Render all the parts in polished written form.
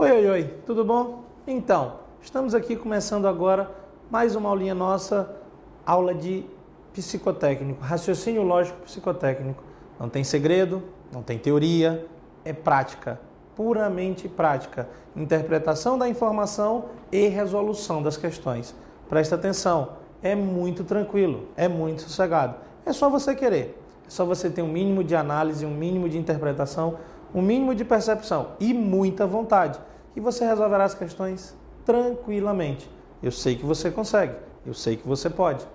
Oi, tudo bom? Então, estamos aqui começando agora mais uma aulinha nossa, aula de psicotécnico, raciocínio lógico psicotécnico. Não tem segredo, não tem teoria, é prática, puramente prática. Interpretação da informação e resolução das questões. Presta atenção, é muito tranquilo, é muito sossegado. É só você querer, é só você ter um mínimo de análise, um mínimo de interpretação, um mínimo de percepção e muita vontade. E você resolverá as questões tranquilamente. Eu sei que você consegue, eu sei que você pode.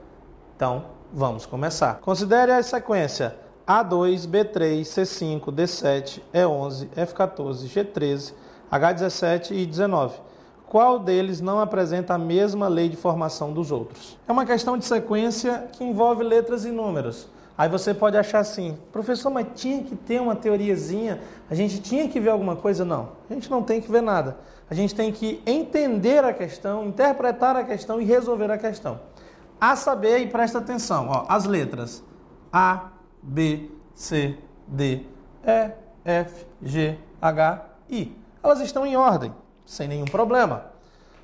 Então, vamos começar. Considere a sequência A2, B3, C5, D7, E11, F14, G13, H17 e 19. Qual deles não apresenta a mesma lei de formação dos outros? É uma questão de sequência que envolve letras e números. Aí você pode achar assim, professor, mas tinha que ter uma teoriazinha, a gente tinha que ver alguma coisa? Não, a gente não tem que ver nada. A gente tem que entender a questão, interpretar a questão e resolver a questão. A saber, e presta atenção, ó, as letras A, B, C, D, E, F, G, H, I. Elas estão em ordem, sem nenhum problema.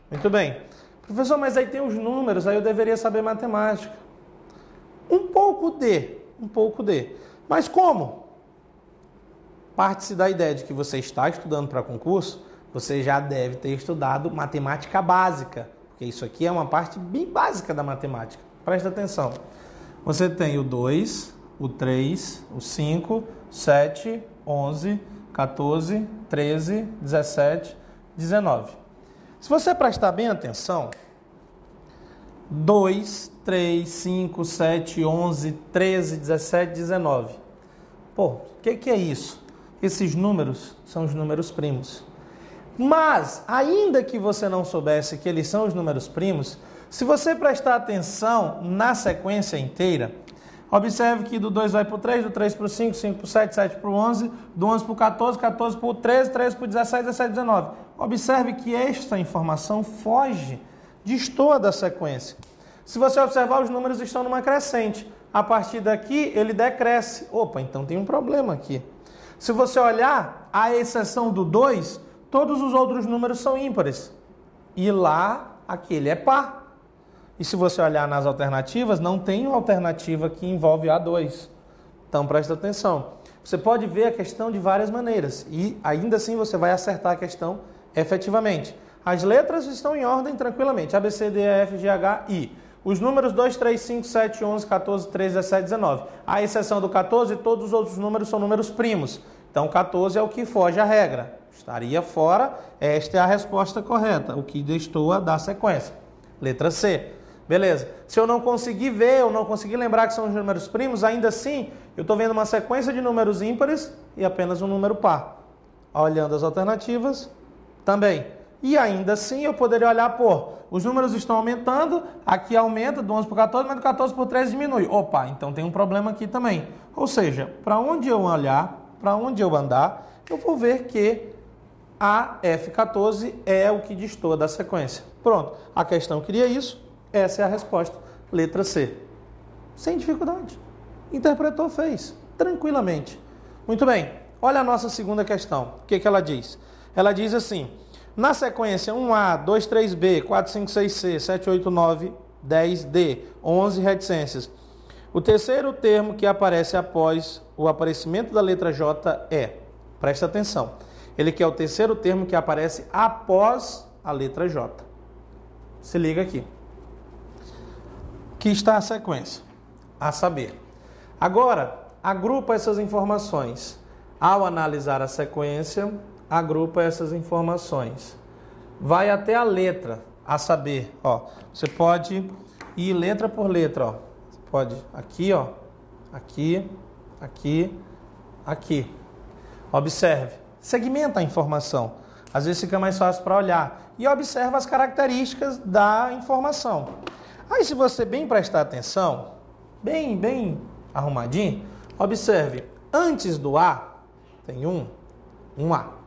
Muito bem. Professor, mas aí tem os números, aí eu deveria saber matemática. Um pouco de. Mas como? Parte-se da ideia de que você está estudando para concurso, você já deve ter estudado matemática básica, porque isso aqui é uma parte bem básica da matemática. Presta atenção. Você tem o 2, o 3, o 5, 7, 11, 14, 13, 17, 19. Se você prestar bem atenção, 2, 3, 5, 7, 11, 13, 17, 19. Pô, o que é isso? Esses números são os números primos. Mas, ainda que você não soubesse que eles são os números primos, se você prestar atenção na sequência inteira, observe que do 2 vai para o 3, do 3 para o 5, 5 para o 7, 7 para o 11, do 11 para o 14, 14 para o 13, 13 para o 17, 17 para o 19. Observe que esta informação foge, destoa da sequência. Se você observar, os números estão numa crescente. A partir daqui, ele decresce. Opa, então tem um problema aqui. Se você olhar, à exceção do 2, todos os outros números são ímpares. E lá, aquele é par. E se você olhar nas alternativas, não tem uma alternativa que envolve A2. Então, presta atenção. Você pode ver a questão de várias maneiras. E ainda assim, você vai acertar a questão efetivamente. As letras estão em ordem tranquilamente. A, B, C, D, E, F, G, H, I. Os números 2, 3, 5, 7, 11, 14, 13, 17, 19. À exceção do 14, todos os outros números são números primos. Então, 14 é o que foge à regra. Estaria fora, esta é a resposta correta, o que destoa da sequência. Letra C. Beleza. Se eu não conseguir ver, eu não conseguir lembrar que são os números primos, ainda assim, eu estou vendo uma sequência de números ímpares e apenas um número par. Olhando as alternativas, também. E ainda assim eu poderia olhar, pô, os números estão aumentando, aqui aumenta do 11 para o 14, mas do 14 para o 13 diminui. Opa, então tem um problema aqui também. Ou seja, para onde eu olhar, para onde eu andar, eu vou ver que a F14 é o que destoa da sequência. Pronto, a questão queria isso, essa é a resposta. Letra C. Sem dificuldade. Interpretou, fez. Tranquilamente. Muito bem, olha a nossa segunda questão. O que ela diz? Ela diz assim... Na sequência 1A, 2, 3B, 4, 5, 6C, 7, 8, 9, 10D, 11 reticências. O terceiro termo que aparece após o aparecimento da letra J é, presta atenção, ele quer o terceiro termo que aparece após a letra J. Se liga aqui. Que está a sequência, a saber. Agora, agrupa essas informações. Ao analisar a sequência, agrupa essas informações. Vai até a letra, a saber, ó. Você pode ir letra por letra, ó. Você pode aqui, ó. Aqui, aqui, aqui. Observe. Segmenta a informação. Às vezes fica mais fácil para olhar. E observa as características da informação. Aí, se você bem prestar atenção, bem arrumadinho, observe. Antes do A, tem um A.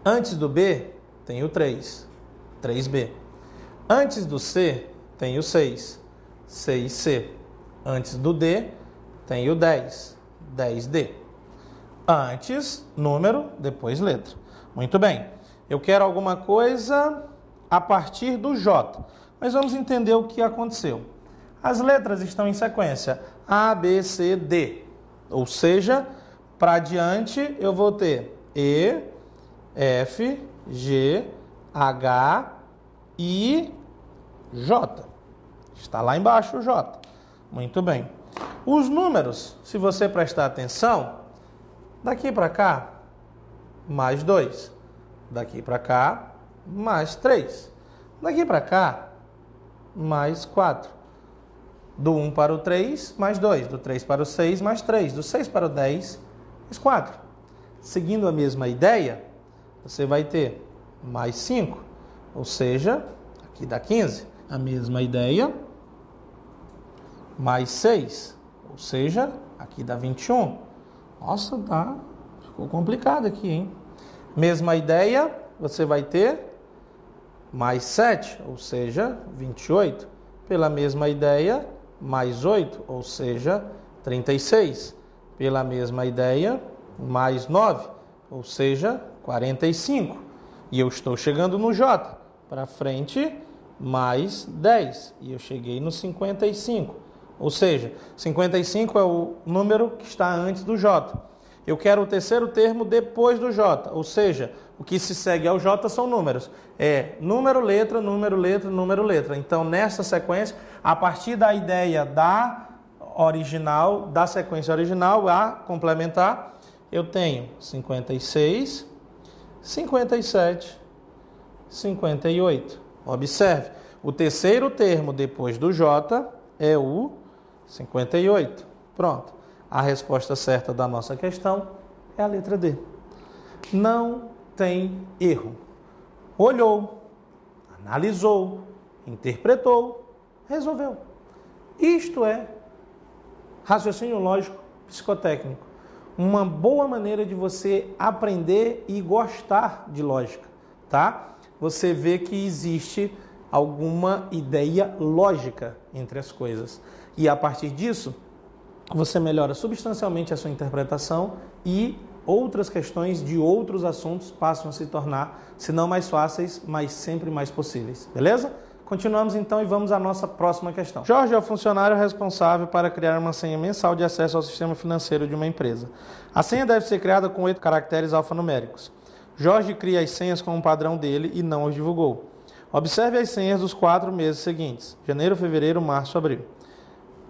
Antes do B, tem o 3, 3B. Antes do C, tem o 6, 6C. Antes do D, tem o 10, 10D. Antes, número, depois letra. Muito bem. Eu quero alguma coisa a partir do J. Mas vamos entender o que aconteceu. As letras estão em sequência A, B, C, D. Ou seja, para diante eu vou ter E, F, G, H, I, J. Está lá embaixo o J. Muito bem. Os números, se você prestar atenção, daqui para cá, mais 2. Daqui para cá, mais 3. Daqui para cá, mais 4. Do 1 para o 3, mais 2. Do 3 para o 6, mais 3. Do 6 para o 10, mais 4. Seguindo a mesma ideia, você vai ter mais 5. Ou seja, aqui dá 15. A mesma ideia, mais 6. Ou seja, aqui dá 21. Nossa, ficou complicado aqui, hein? Mesma ideia, você vai ter mais 7, ou seja, 28. Pela mesma ideia, mais 8, ou seja, 36. Pela mesma ideia, mais 9, ou seja, 45. E eu estou chegando no J. Para frente, mais 10. E eu cheguei no 55. Ou seja, 55 é o número que está antes do J. Eu quero o terceiro termo depois do J. Ou seja, o que se segue ao J são números. É número, letra, número, letra, número, letra. Então, nessa sequência, a partir da ideia da sequência original, a complementar, eu tenho 56, 57, 58. Observe, o terceiro termo depois do J é o 58. Pronto. A resposta certa da nossa questão é a letra D. Não tem erro. Olhou, analisou, interpretou, resolveu. Isto é raciocínio lógico psicotécnico. Uma boa maneira de você aprender e gostar de lógica, tá? Você vê que existe alguma ideia lógica entre as coisas. E a partir disso, você melhora substancialmente a sua interpretação e outras questões de outros assuntos passam a se tornar, se não mais fáceis, mas sempre mais possíveis. Beleza? Continuamos então e vamos à nossa próxima questão. Jorge é o funcionário responsável para criar uma senha mensal de acesso ao sistema financeiro de uma empresa. A senha deve ser criada com 8 caracteres alfanuméricos. Jorge cria as senhas com um padrão dele e não os divulgou. Observe as senhas dos 4 meses seguintes: janeiro, fevereiro, março, abril.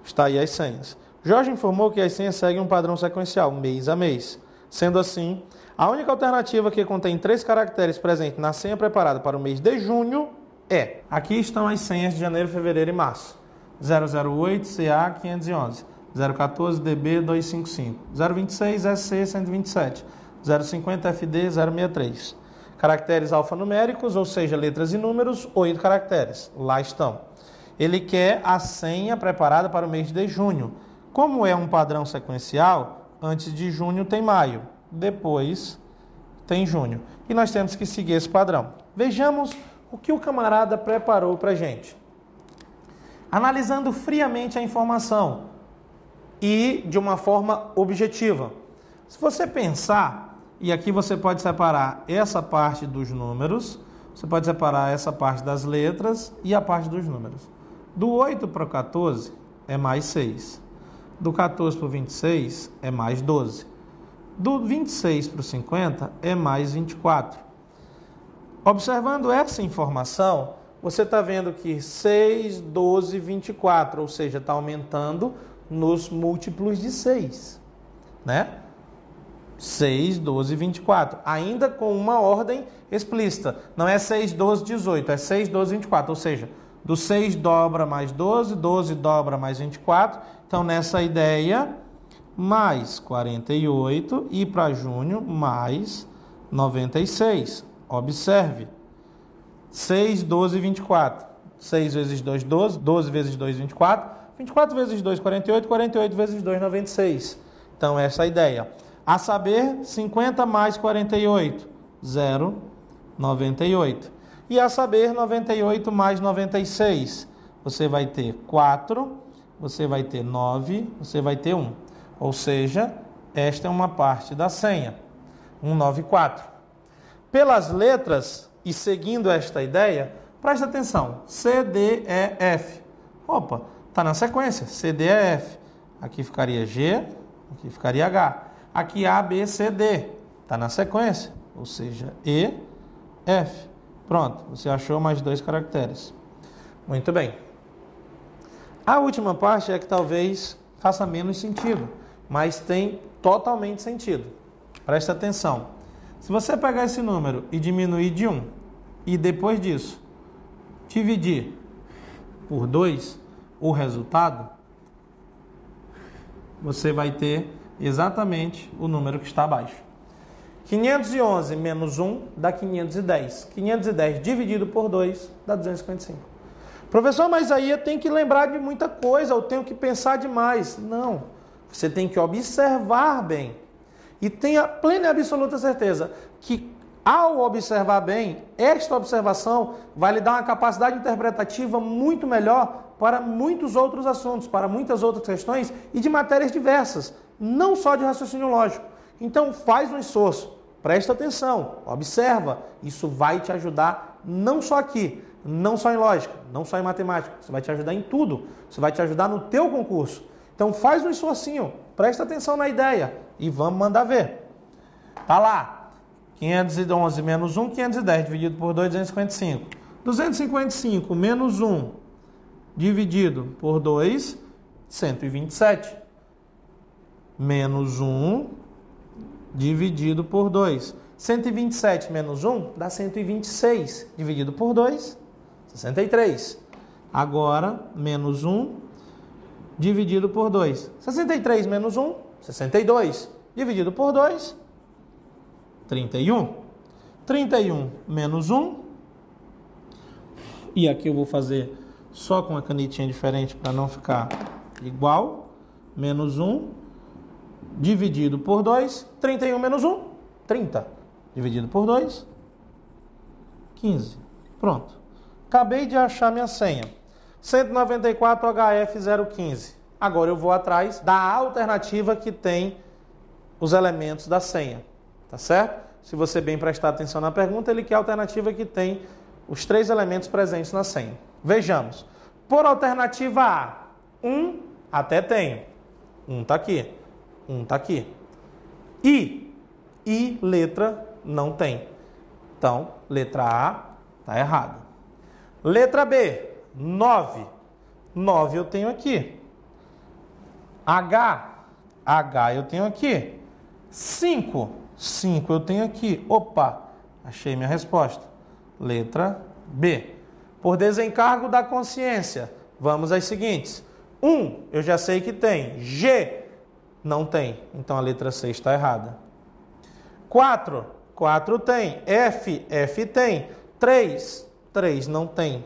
Está aí as senhas. Jorge informou que as senhas seguem um padrão sequencial, mês a mês. Sendo assim, a única alternativa que contém 3 caracteres presentes na senha preparada para o mês de junho é... Aqui estão as senhas de janeiro, fevereiro e março. 008 CA 511, 014 DB 255, 026 SC 127, 050 FD 063. Caracteres alfanuméricos, ou seja, letras e números, 8 caracteres. Lá estão. Ele quer a senha preparada para o mês de junho. Como é um padrão sequencial, antes de junho tem maio, depois tem junho. E nós temos que seguir esse padrão. Vejamos o que o camarada preparou para a gente. Analisando friamente a informação e de uma forma objetiva. Se você pensar, e aqui você pode separar essa parte dos números, você pode separar essa parte das letras e a parte dos números. Do 8 para o 14 é mais 6. Do 14 para o 26 é mais 12. Do 26 para o 50 é mais 24. Observando essa informação, você está vendo que 6, 12, 24, ou seja, está aumentando nos múltiplos de 6, né? 6, 12, 24, ainda com uma ordem explícita. Não é 6, 12, 18, é 6, 12, 24, ou seja, do 6 dobra mais 12, 12 dobra mais 24. Então, nessa ideia, mais 48 e para junho, mais 96. Observe, 6, 12, 24. 6 vezes 2, 12. 12 vezes 2, 24. 24 vezes 2, 48. 48 vezes 2, 96. Então, essa é a ideia. A saber, 50 mais 48, 0, 98. E a saber, 98 mais 96, você vai ter 4, você vai ter 9, você vai ter 1. Ou seja, esta é uma parte da senha, 194. pelas letras e seguindo esta ideia, presta atenção. C, D, E, F. Opa, está na sequência. C, D, E, F. Aqui ficaria G, aqui ficaria H. Aqui A, B, C, D. Está na sequência. Ou seja, E, F. Pronto, você achou mais 2 caracteres. Muito bem. A última parte é que talvez faça menos sentido, mas tem totalmente sentido. Presta atenção. Se você pegar esse número e diminuir de 1, e depois disso dividir por 2 o resultado, você vai ter exatamente o número que está abaixo. 511 menos 1 dá 510. 510 dividido por 2 dá 255. Professor, mas aí eu tenho que lembrar de muita coisa, eu tenho que pensar demais. Não, você tem que observar bem. E tenha plena e absoluta certeza que, ao observar bem, esta observação vai lhe dar uma capacidade interpretativa muito melhor para muitos outros assuntos, para muitas outras questões e de matérias diversas, não só de raciocínio lógico. Então, faz um esforço, presta atenção, observa. Isso vai te ajudar não só aqui, não só em lógica, não só em matemática. Isso vai te ajudar em tudo. Isso vai te ajudar no teu concurso. Então, faz um esforcinho, presta atenção na ideia e vamos mandar ver. Tá lá. 511 menos 1, 510 dividido por 2, 255. 255 menos 1 dividido por 2, 127. Menos 1 dividido por 2. 127 menos 1 dá 126. Dividido por 2, 63. Agora, menos 1 dividido por 2. 63 menos 1, 62. Dividido por 2, 31. 31 menos 1. E aqui eu vou fazer só com a canetinha diferente para não ficar igual. Menos 1 dividido por 2. 31 menos 1, 30. Dividido por 2, 15. Pronto. Acabei de achar minha senha. 194HF015. Agora eu vou atrás da alternativa que tem os elementos da senha. Tá certo? Se você bem prestar atenção na pergunta, ele quer a alternativa que tem os 3 elementos presentes na senha. Vejamos. Por alternativa A, 1 até tem. 1 está aqui. 1 está aqui. I letra não tem. Então, letra A está errada. Letra B, 9. 9 eu tenho aqui. H eu tenho aqui. 5 eu tenho aqui. Opa, achei minha resposta. Letra B. Por desencargo da consciência, vamos às seguintes. 1, eu já sei que tem. G, não tem. Então, a letra C está errada. 4 tem. F tem. 3 não tem.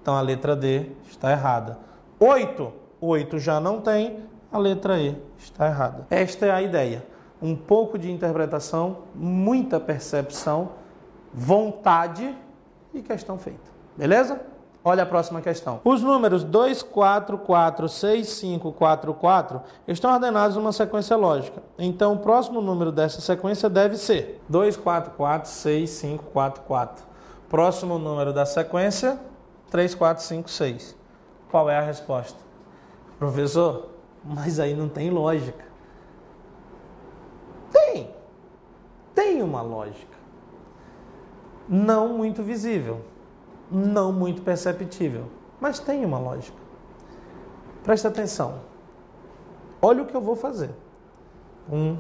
Então, a letra D está errada. 8 já não tem. A letra E está errada. Esta é a ideia. Um pouco de interpretação, muita percepção, vontade e questão feita. Beleza? Olha a próxima questão. Os números 2, 4, 4, 6, 5, 4, 4 estão ordenados numa sequência lógica. Então, o próximo número dessa sequência deve ser 2, 4, 4, 6, 5, 4, 4. Próximo número da sequência, 3, 4, 5, 6. Qual é a resposta? Professor, mas aí não tem lógica. Tem uma lógica. Não muito visível. Não muito perceptível, mas tem uma lógica. Presta atenção. Olha o que eu vou fazer. 1,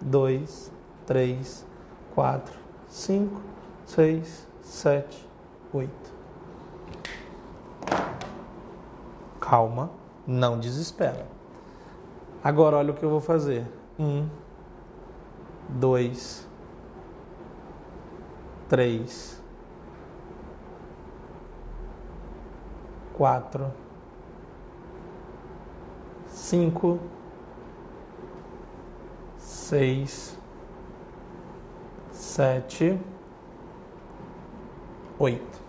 2, 3, 4, 5, 6, 7, 8. Calma, não desespera. Agora olha o que eu vou fazer. 1, 2, 3, 4, 5, 6, 7, 8.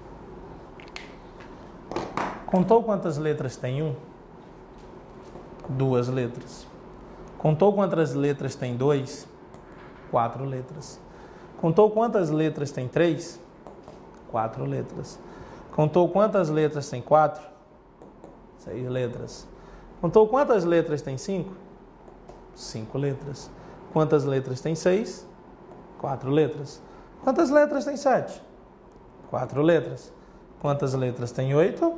Contou quantas letras tem 1? 2 letras. Contou quantas letras tem 2? 4 letras. Contou quantas letras tem 3? 4 letras. Contou quantas letras tem 4? 6 letras. Contou quantas letras tem 5? 5 letras. Quantas letras tem 6? 4 letras. Quantas letras tem 7? 4 letras. Quantas letras tem 8?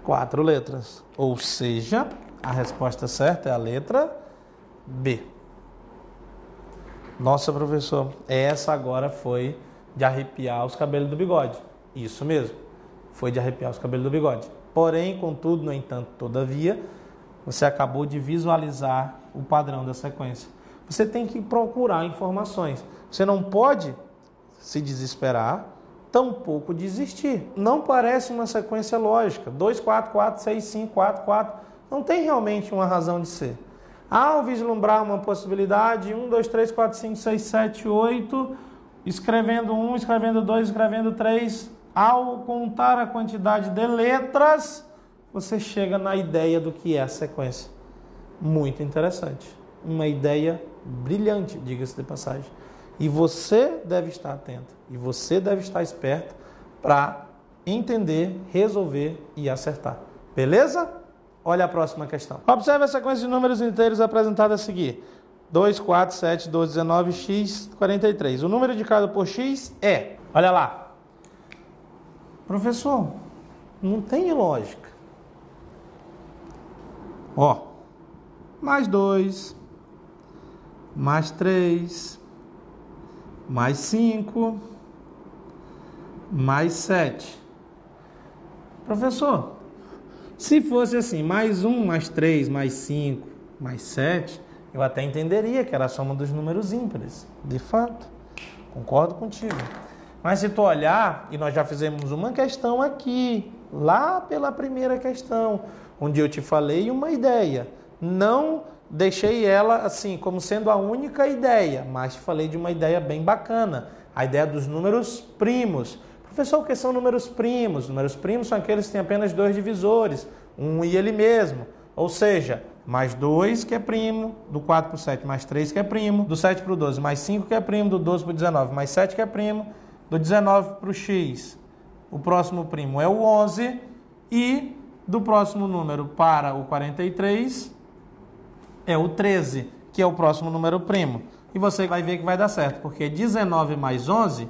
4 letras. Ou seja, a resposta certa é a letra B. Nossa, professor, essa agora foi de arrepiar os cabelos do bigode. Isso mesmo, foi de arrepiar os cabelos do bigode. Porém, contudo, no entanto, todavia, você acabou de visualizar o padrão da sequência. Você tem que procurar informações. Você não pode se desesperar, tampouco desistir. Não parece uma sequência lógica. 2, 4, 4, 6, 5, 4, 4. Não tem realmente uma razão de ser. Ao vislumbrar uma possibilidade, 1, 2, 3, 4, 5, 6, 7, 8, escrevendo 1, escrevendo 2, escrevendo 3, ao contar a quantidade de letras, você chega na ideia do que é a sequência. Muito interessante. Uma ideia brilhante, diga-se de passagem. E você deve estar atento, e você deve estar esperto para entender, resolver e acertar. Beleza? Olha a próxima questão. Observe a sequência de números inteiros apresentada a seguir. 2, 4, 7, 12, 19, x, 43. O número indicado por x é... Olha lá. Professor, não tem lógica. Ó. Mais 2, mais 3, mais 5, mais 7. Professor... Se fosse assim, mais 1, mais 3, mais 5, mais 7, eu até entenderia que era a soma dos números ímpares. De fato, concordo contigo. Mas se tu olhar, e nós já fizemos uma questão aqui, lá pela primeira questão, onde eu te falei uma ideia. Não deixei ela assim como sendo a única ideia, mas te falei de uma ideia bem bacana, a ideia dos números primos. Professor, o que são números primos? Números primos são aqueles que têm apenas 2 divisores, um e ele mesmo. Ou seja, mais 2 que é primo, do 4 para o 7 mais 3 que é primo, do 7 para o 12 mais 5 que é primo, do 12 para o 19 mais 7 que é primo, do 19 para o x, o próximo primo é o 11 e do próximo número para o 43 é o 13, que é o próximo número primo. E você vai ver que vai dar certo, porque 19 mais 11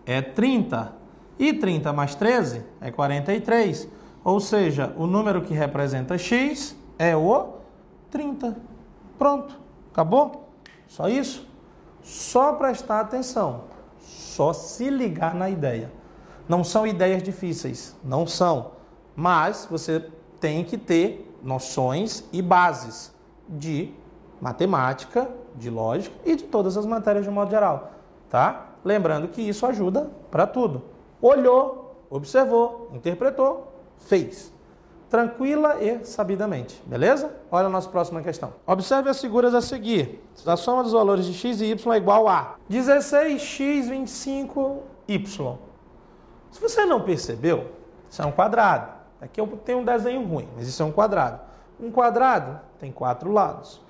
é 30. E 30 mais 13 é 43. Ou seja, o número que representa x é o 30. Pronto. Acabou? Só isso? Só prestar atenção. Só se ligar na ideia. Não são ideias difíceis. Não são. Mas você tem que ter noções e bases de matemática, de lógica e de todas as matérias de um modo geral. Tá? Lembrando que isso ajuda para tudo. Olhou, observou, interpretou, fez. Tranquila e sabidamente, beleza? Olha a nossa próxima questão. Observe as figuras a seguir. A soma dos valores de x e y é igual a 16x, 25y. Se você não percebeu, isso é um quadrado. Aqui eu tenho um desenho ruim, mas isso é um quadrado. Um quadrado tem 4 lados.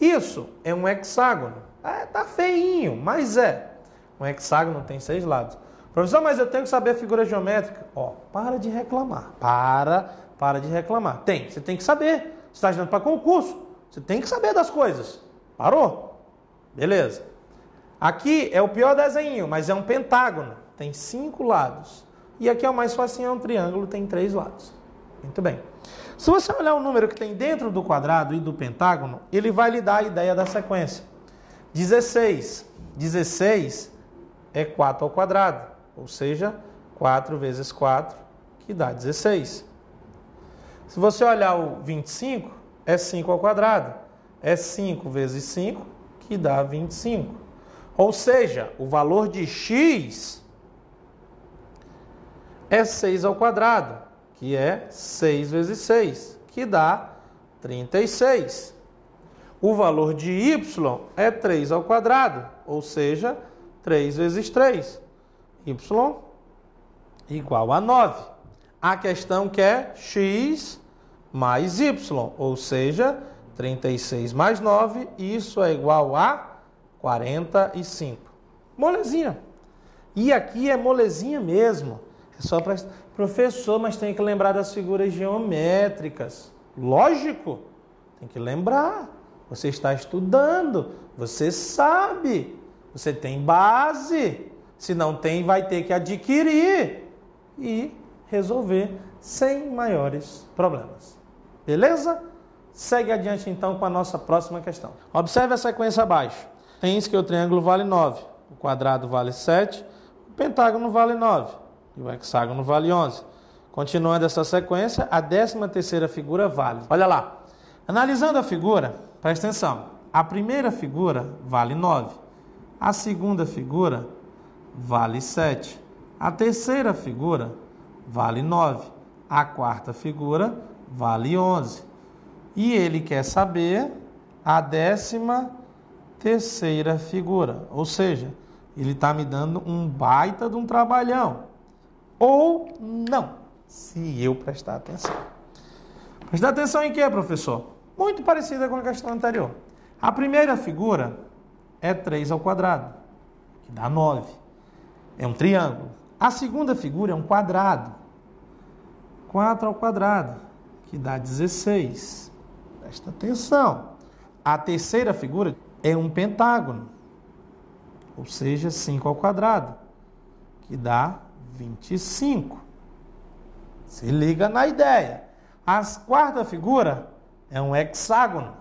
Isso é um hexágono. Tá feinho, mas é. Um hexágono tem 6 lados. Professor, mas eu tenho que saber a figura geométrica. Ó, para de reclamar. Para de reclamar. Você tem que saber. Você está estudando para concurso. Você tem que saber das coisas. Parou? Beleza. Aqui é o pior desenho, mas é um pentágono. Tem 5 lados. E aqui é o mais facinho, é um triângulo, tem 3 lados. Muito bem. Se você olhar o número que tem dentro do quadrado e do pentágono, ele vai lhe dar a ideia da sequência. 16. 16 é 4 ao quadrado. Ou seja, 4 vezes 4, que dá 16. Se você olhar o 25, é 5 ao quadrado. É 5 vezes 5, que dá 25. Ou seja, o valor de x é 6 ao quadrado, que é 6 vezes 6, que dá 36. O valor de y é 3 ao quadrado, ou seja, 3 vezes 3. Y igual a 9. A questão quer x mais y, ou seja, 36 mais 9, isso é igual a 45. Molezinha. E aqui é molezinha mesmo. É só para... Professor, mas tem que lembrar das figuras geométricas. Lógico, tem que lembrar. Você está estudando, você sabe, você tem base. Se não tem, vai ter que adquirir e resolver sem maiores problemas. Beleza? Segue adiante então com a nossa próxima questão. Observe a sequência abaixo. Tens que o triângulo vale 9, o quadrado vale 7, o pentágono vale 9 e o hexágono vale 11. Continuando essa sequência, a 13ª figura vale. Olha lá. Analisando a figura, presta atenção. A primeira figura vale 9. A segunda figura vale 7. A terceira figura vale 9. A quarta figura vale 11. E ele quer saber a 13ª figura. Ou seja, ele está me dando um baita de um trabalhão. Ou não, se eu prestar atenção. Prestar atenção em quê, professor? Muito parecida com a questão anterior. A primeira figura é 3 ao quadrado, que dá 9. É um triângulo. A segunda figura é um quadrado. 4 ao quadrado, que dá 16. Presta atenção. A terceira figura é um pentágono, ou seja, 5 ao quadrado, que dá 25. Se liga na ideia. A quarta figura é um hexágono,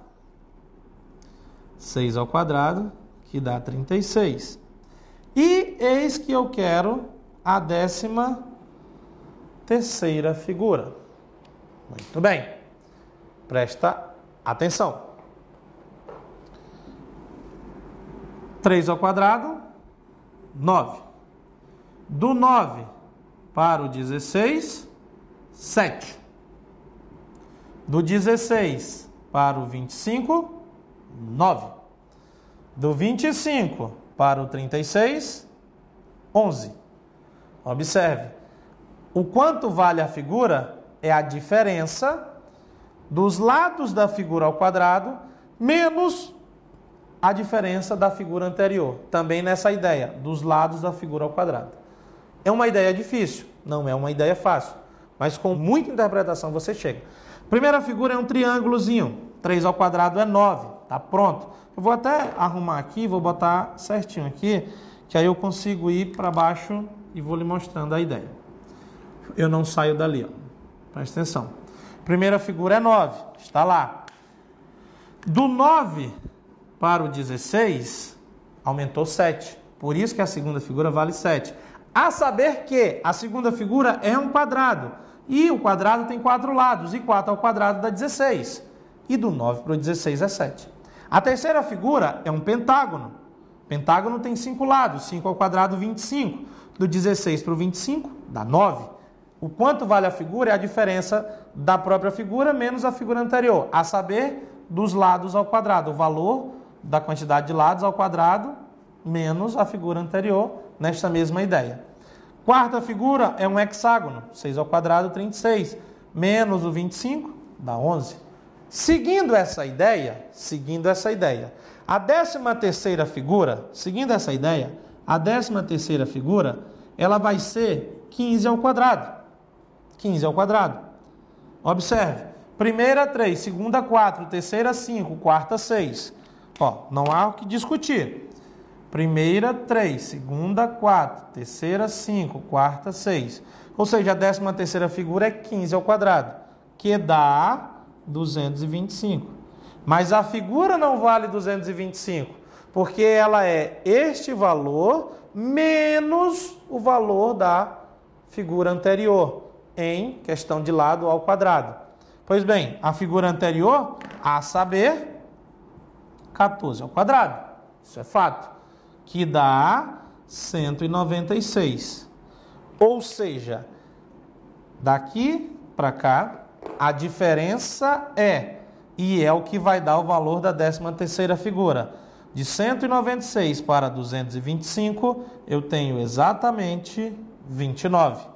6 ao quadrado, que dá 36. E eis que eu quero a 13ª figura. Muito bem. Presta atenção. 3 ao quadrado, 9. Do 9 para o 16, 7. Do 16 para o 25, 9. Do 25 para o 36, 11. Observe. O quanto vale a figura é a diferença dos lados da figura ao quadrado menos a diferença da figura anterior. Também nessa ideia, dos lados da figura ao quadrado. É uma ideia difícil, não é uma ideia fácil, mas com muita interpretação você chega. Primeira figura é um triângulozinho, 3 ao quadrado é 9, tá pronto. Eu vou até arrumar aqui, vou botar certinho aqui, que aí eu consigo ir para baixo e vou lhe mostrando a ideia. Eu não saio dali, ó. Presta atenção. Primeira figura é 9, está lá. Do 9 para o 16, aumentou 7. Por isso que a segunda figura vale 7. A saber que a segunda figura é um quadrado. E o quadrado tem 4 lados. E 4 ao quadrado dá 16. E do 9 para o 16 é 7. A terceira figura é um pentágono. Pentágono tem 5 lados. 5 ao quadrado, 25. Do 16 para o 25, dá 9. O quanto vale a figura é a diferença da própria figura menos a figura anterior. A saber, dos lados ao quadrado. O valor da quantidade de lados ao quadrado menos a figura anterior, nesta mesma ideia. Quarta figura é um hexágono, 6 ao quadrado, 36, menos o 25, dá 11. Seguindo essa ideia, a 13ª figura, ela vai ser 15 ao quadrado. 15 ao quadrado. Observe, primeira 3, segunda 4, terceira 5, quarta 6. Ó, não há o que discutir. Primeira 3, segunda 4, terceira 5, quarta 6. Ou seja, a 13ª figura é 15 ao quadrado, que dá 225. Mas a figura não vale 225, porque ela é este valor menos o valor da figura anterior, em questão de lado ao quadrado. Pois bem, a figura anterior, a saber, 14 ao quadrado. Isso é fato. Que dá 196. Ou seja, daqui para cá, a diferença e é o que vai dar o valor da 13ª figura. De 196 para 225, eu tenho exatamente 29.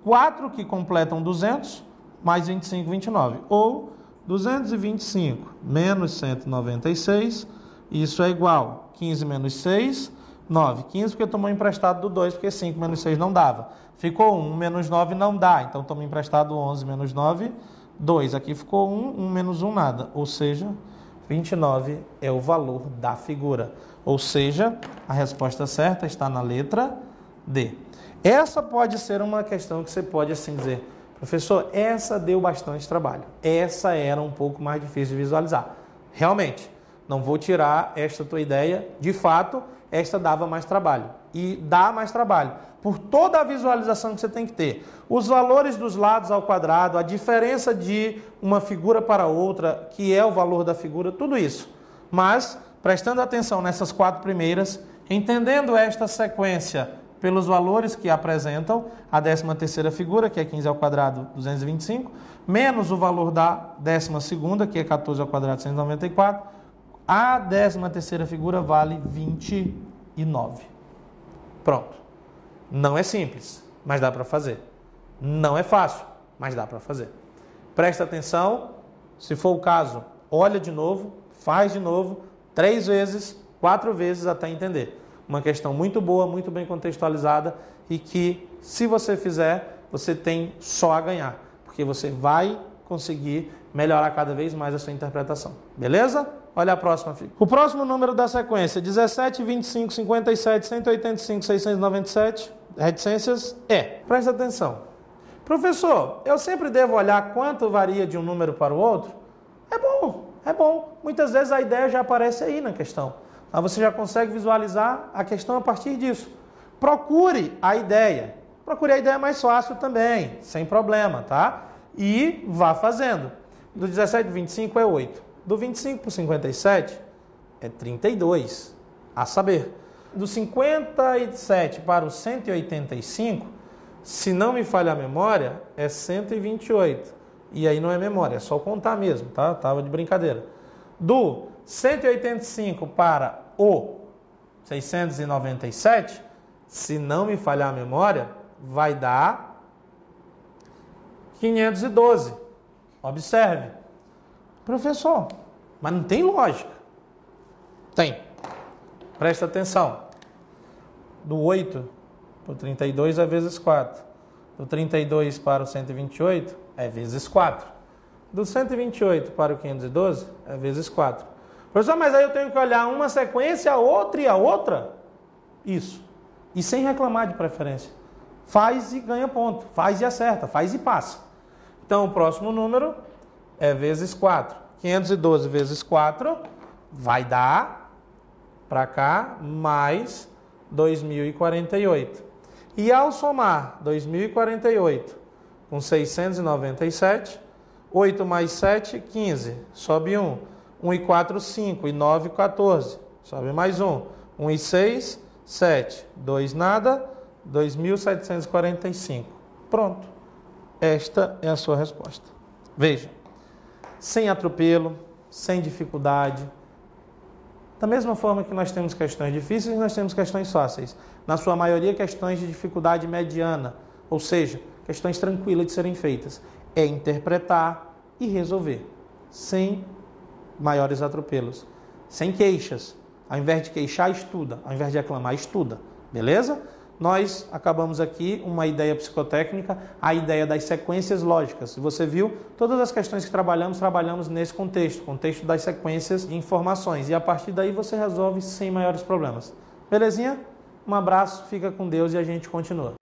4 que completam 200, mais 25, 29. Ou 225 menos 196, Isso é igual 15 menos 6, 9. 15 porque tomou emprestado do 2, porque 5 menos 6 não dava. Ficou 1, 1 menos 9 não dá, então tomou emprestado 11 menos 9, 2. Aqui ficou 1, 1 menos 1 nada, ou seja, 29 é o valor da figura. Ou seja, a resposta certa está na letra D. Essa pode ser uma questão que você pode assim dizer, professor, essa deu bastante trabalho. Essa era um pouco mais difícil de visualizar. Realmente, não vou tirar esta tua ideia. De fato, esta dava mais trabalho. E dá mais trabalho. Por toda a visualização que você tem que ter. Os valores dos lados ao quadrado, a diferença de uma figura para outra, que é o valor da figura, tudo isso. Mas, prestando atenção nessas 4 primeiras, entendendo esta sequência pelos valores que apresentam, a 13ª figura, que é 15 ao quadrado, 225, menos o valor da 12ª, que é 14 ao quadrado, 194, a 13ª figura vale 29. Pronto. Não é simples, mas dá para fazer. Não é fácil, mas dá para fazer. Presta atenção, se for o caso, olha de novo, faz de novo, 3 vezes, 4 vezes até entender. Uma questão muito boa, muito bem contextualizada e que, se você fizer, você tem só a ganhar, porque você vai conseguir melhorar cada vez mais a sua interpretação. Beleza? Olha a próxima figura. O próximo número da sequência, 17, 25, 57, 185, 697, reticências é. Presta atenção. Professor, eu sempre devo olhar quanto varia de um número para o outro? É bom, é bom. Muitas vezes a ideia já aparece aí na questão. Aí você já consegue visualizar a questão a partir disso. Procure a ideia. Procure a ideia mais fácil também, sem problema, tá? E vá fazendo. Do 17 para 25 é 8. Do 25 para o 57 é 32. A saber, do 57 para o 185, se não me falha a memória, é 128. E aí não é memória, é só contar mesmo, tá? Tava de brincadeira. Do 185 para o 697, se não me falhar a memória, vai dar 512. Observe. Professor, mas não tem lógica. Tem. Presta atenção. Do 8 para o 32 é vezes 4. Do 32 para o 128 é vezes 4. Do 128 para o 512 é vezes 4. Professor, mas aí eu tenho que olhar uma sequência, a outra e a outra? Isso. E sem reclamar de preferência. Faz e ganha ponto. Faz e acerta. Faz e passa. Então, o próximo número é vezes 4. 512 vezes 4 vai dar, para cá, mais 2048. E ao somar 2048 com 697, 8 mais 7, 15. Sobe 1. 1 e 4, 5. E 9, 14. Sobe mais 1. 1 e 6, 7. 2 nada, 2.745. Pronto. Esta é a sua resposta. Veja. Sem atropelo, sem dificuldade. Da mesma forma que nós temos questões difíceis, nós temos questões fáceis. Na sua maioria, questões de dificuldade mediana. Ou seja, questões tranquilas de serem feitas. É interpretar e resolver. Sem maiores atropelos. Sem queixas. Ao invés de queixar, estuda. Ao invés de aclamar, estuda. Beleza? Nós acabamos aqui uma ideia psicotécnica, a ideia das sequências lógicas. Se você viu, todas as questões que trabalhamos nesse contexto das sequências de informações. E a partir daí você resolve sem maiores problemas. Belezinha? Um abraço, fica com Deus e a gente continua.